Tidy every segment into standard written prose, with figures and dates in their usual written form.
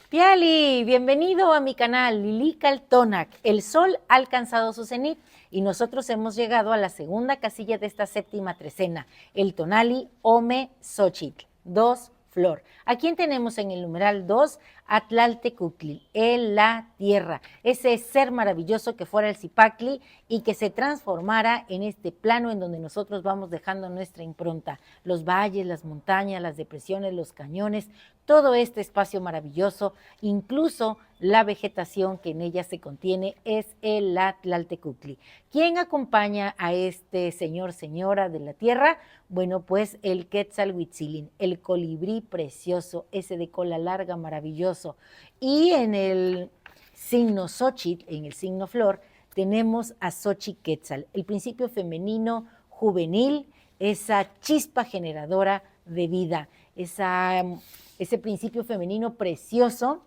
Piali, bienvenido a mi canal Lilical Tonac. El sol ha alcanzado su cenit y nosotros hemos llegado a la segunda casilla de esta séptima trecena, el tonali Ome Xochitl, 2 flor. ¿A quién tenemos en el numeral 2? Atlaltecutli, la tierra, ese ser maravilloso que fuera el Zipacli y que se transformara en este plano en donde nosotros vamos dejando nuestra impronta, los valles, las montañas, las depresiones, los cañones, todo este espacio maravilloso, incluso la vegetación que en ella se contiene, es el Atlaltecutli. ¿Quién acompaña a este señor, señora de la tierra? Bueno, pues el Quetzalhuitzilin, el colibrí precioso, ese de cola larga, maravilloso. Y en el signo Xochitl, en el signo flor, tenemos a Xochiquetzal, el principio femenino juvenil, esa chispa generadora de vida, ese principio femenino precioso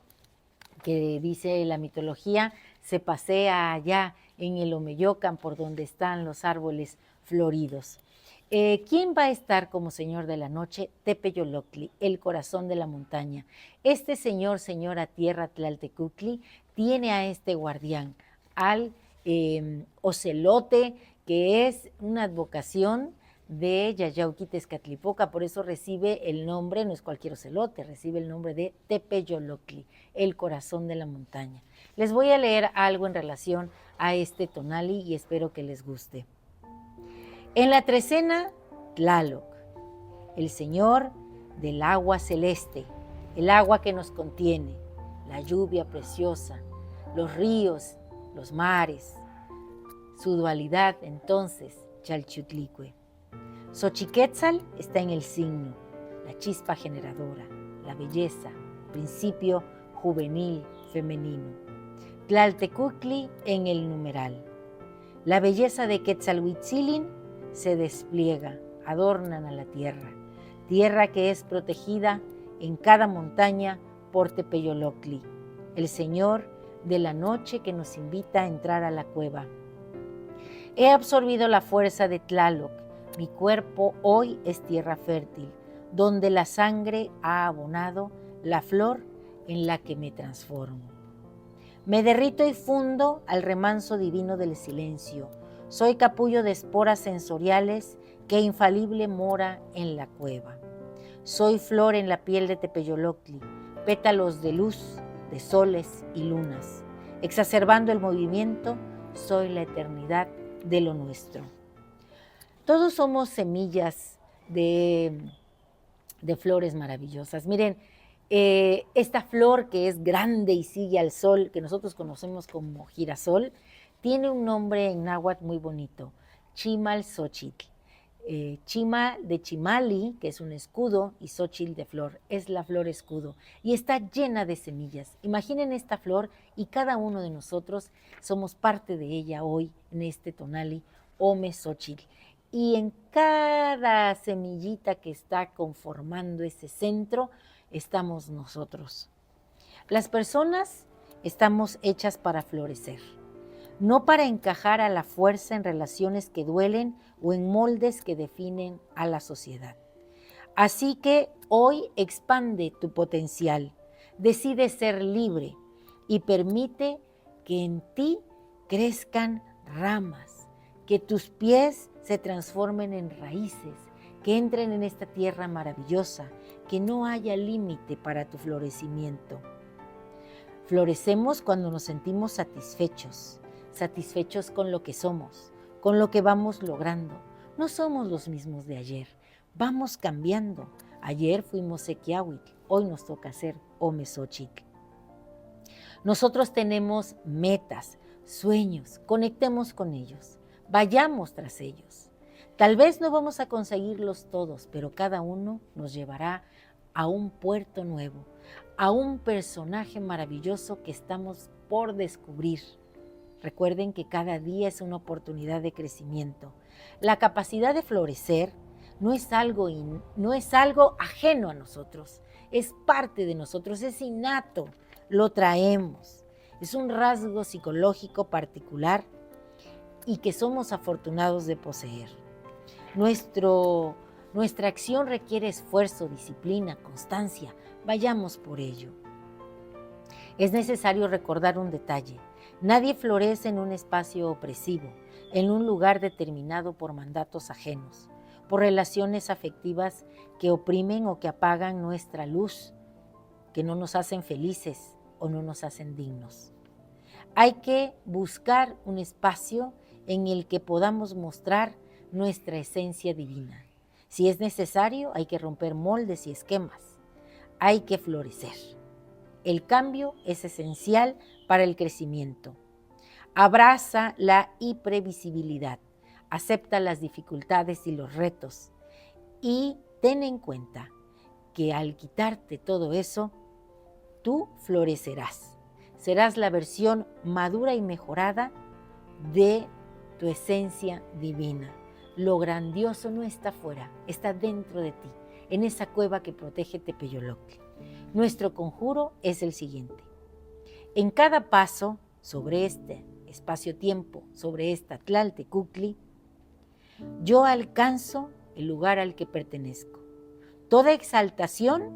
que dice la mitología, se pasea allá en el Omeyocan por donde están los árboles floridos. ¿Quién va a estar como señor de la noche? Tepeyoloctli, el corazón de la montaña. Este señor, señora tierra Tlaltecutli, tiene a este guardián, al ocelote, que es una advocación de Yayauquitezcatlipoca, por eso recibe el nombre, no es cualquier ocelote, recibe el nombre de Tepeyoloctli, el corazón de la montaña. Les voy a leer algo en relación a este tonali y espero que les guste. En la trecena, Tlaloc, el señor del agua celeste, el agua que nos contiene, la lluvia preciosa, los ríos, los mares, su dualidad entonces, Chalchutlicue. Xochiquetzal está en el signo, la chispa generadora, la belleza, principio juvenil femenino. Tlaltecutli en el numeral. La belleza de Quetzalhuitzilin se despliega, adornan a la tierra, tierra que es protegida en cada montaña por Tepeyoloctli, el señor de la noche que nos invita a entrar a la cueva. He absorbido la fuerza de Tlaloc, mi cuerpo hoy es tierra fértil, donde la sangre ha abonado la flor en la que me transformo. Me derrito y fundo al remanso divino del silencio. Soy capullo de esporas sensoriales que infalible mora en la cueva. Soy flor en la piel de Tepeyoloctli, pétalos de luz, de soles y lunas. Exacerbando el movimiento, soy la eternidad de lo nuestro. Todos somos semillas de flores maravillosas. Miren, esta flor que es grande y sigue al sol, que nosotros conocemos como girasol, tiene un nombre en náhuatl muy bonito, Chimalxochitl. Chima de chimali, que es un escudo, y xochitl de flor, es la flor escudo, y está llena de semillas. Imaginen esta flor y cada uno de nosotros somos parte de ella hoy en este tonali, Ome Xochitl. Y en cada semillita que está conformando ese centro, estamos nosotros. Las personas estamos hechas para florecer, no para encajar a la fuerza en relaciones que duelen o en moldes que definen a la sociedad. Así que hoy expande tu potencial, decide ser libre y permite que en ti crezcan ramas, que tus pies se transformen en raíces, que entren en esta tierra maravillosa, que no haya límite para tu florecimiento. Florecemos cuando nos sentimos satisfechos con lo que somos, con lo que vamos logrando. No somos los mismos de ayer, vamos cambiando. Ayer fuimos Sequiahuitl, hoy nos toca ser Ome Xochitl. Nosotros tenemos metas, sueños, conectemos con ellos, vayamos tras ellos. Tal vez no vamos a conseguirlos todos, pero cada uno nos llevará a un puerto nuevo, a un personaje maravilloso que estamos por descubrir. Recuerden que cada día es una oportunidad de crecimiento. La capacidad de florecer no es algo ajeno a nosotros, es parte de nosotros, es innato, lo traemos. Es un rasgo psicológico particular y que somos afortunados de poseer. Nuestra acción requiere esfuerzo, disciplina, constancia. Vayamos por ello. Es necesario recordar un detalle. Nadie florece en un espacio opresivo, en un lugar determinado por mandatos ajenos, por relaciones afectivas que oprimen o que apagan nuestra luz, que no nos hacen felices o no nos hacen dignos. Hay que buscar un espacio en el que podamos mostrar nuestra esencia divina. Si es necesario, hay que romper moldes y esquemas. Hay que florecer. El cambio es esencial para el crecimiento. Abraza la imprevisibilidad, acepta las dificultades y los retos y ten en cuenta que al quitarte todo eso, tú florecerás. Serás la versión madura y mejorada de tu esencia divina. Lo grandioso no está fuera, está dentro de ti, en esa cueva que protege Tepeyoloctli. Nuestro conjuro es el siguiente. En cada paso sobre este espacio-tiempo, sobre esta Tlaltecuhtli, yo alcanzo el lugar al que pertenezco. Toda exaltación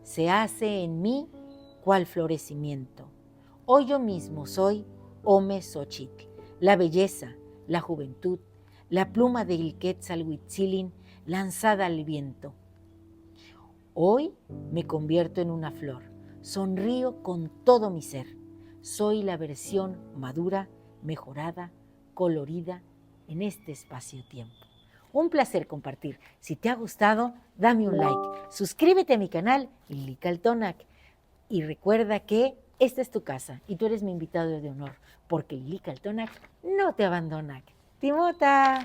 se hace en mí cual florecimiento. Hoy yo mismo soy Ome Xochitl, la belleza, la juventud, la pluma de Ilquetzalhuitzilin lanzada al viento. Hoy me convierto en una flor, sonrío con todo mi ser. Soy la versión madura, mejorada, colorida en este espacio-tiempo. Un placer compartir. Si te ha gustado, dame un like. Suscríbete a mi canal, Lilical y recuerda que esta es tu casa y tú eres mi invitado de honor, porque Lilical no te abandona. Timota.